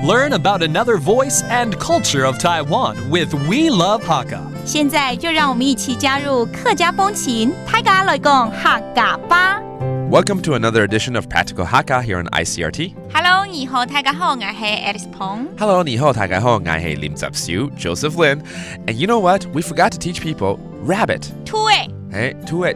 Learn about another voice and culture of Taiwan with We Love Hakka. 现在就让我们一起加入客家风情，大家来讲客家吧。Welcome to another edition of Practical Hakka here on Icrt. Hello， 你好，大家好，我是 Alice Pong. Hello, 你好，大家好，我是林泽修 Joseph Lin. And you know what? We forgot to teach people rabbit. 兔诶。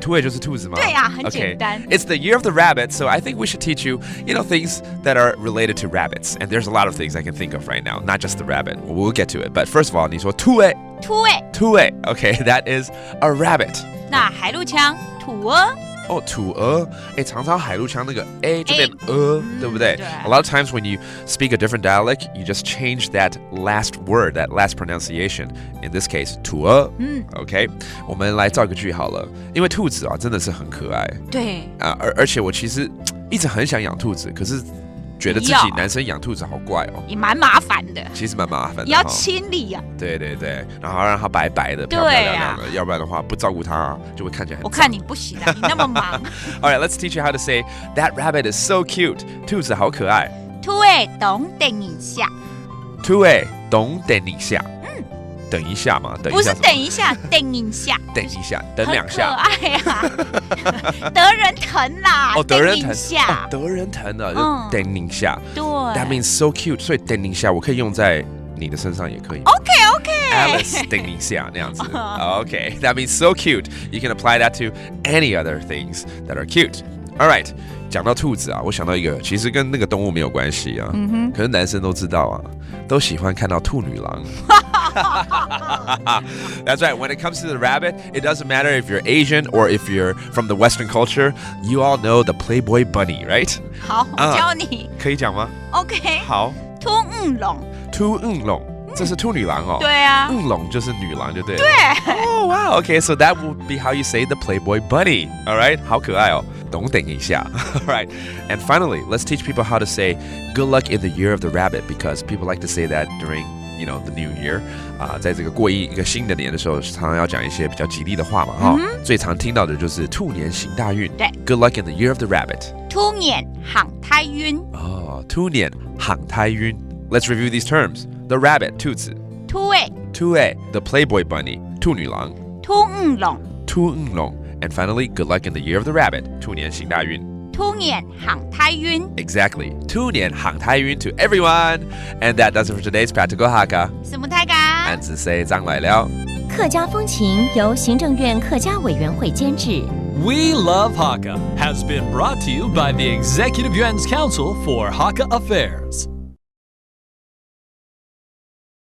兔就是兔子吗？对啊，很简单。Okay. It's the year of the rabbit, so I think we should teach you, things that are related to rabbits. And there's a lot of things I can think of right now, not just the rabbit. We'll get to it. But first of all, 你说兔诶。Okay, that is a rabbit. 那海陆腔兔儿。土鹅，常常海陆腔那个 A 就变对不对？ A lot of times when you speak a different dialect, you just change that last word, that last pronunciation. In this case, 土鹅。OK， 我们来造个句好了，因为兔子真的是很可爱。对啊，而且我其实一直很想养兔子，可是觉得自己男生养兔子好怪哦，也蛮麻烦的。其实蛮麻烦的，也要清理啊。对，然后让它白白的、漂漂亮亮的，要不然的话不照顾它就会看起来很脏。我看你不行啊，你那么忙。All right, let's teach you how to say that rabbit is so cute. 兔子好可爱。兔诶，等一下。兔诶，等一下。等一下嘛，不是等一下，等一下，等两下，很可爱啊，得人疼啦，得人疼，得人疼的，就等一下，对 ，That means so cute， 所以等一下我可以用在你的身上也可以 ，OK， Alice 等一下那样子 ，OK， That means so cute， you can apply that to any other things that are cute. All right， 讲到兔子我想到一个，其实跟那个动物没有关系啊，可是男生都知道都喜欢看到兔女郎。That's right. When it comes to the rabbit, it doesn't matter if you're Asian or if you're from the Western culture. You all know the Playboy bunny, right? 好，我教你。可以讲吗 ？OK。好。兔龙。这是兔女郎哦。对啊。龙就是女郎就对了。对。Oh wow. Okay, so that would be how you say the Playboy bunny. All right. 好可爱哦。等一下。All right. And finally, let's teach people how to say good luck in the year of the rabbit because people like to say that during.the new year 在这个过一个新的年的时候，常常要讲一些比较吉利的话嘛最常听到的就是兔年行大运。对 ，Good luck in the year of the rabbit。兔年行太运。兔年行太运。Let's review these terms. The rabbit 兔子。兔诶。The Playboy bunny 兔女郎。兔龙。And finally, good luck in the year of the rabbit 兔年行大运。兔年行太运 Exactly. 兔年行太运 to everyone. And that does it for today's Practical Hakka. 什么太嘎？安子 say 张来了。客家风情由行政院客家委员会监制。We Love Hakka has been brought to you by the Executive Yuan's Council for Hakka Affairs.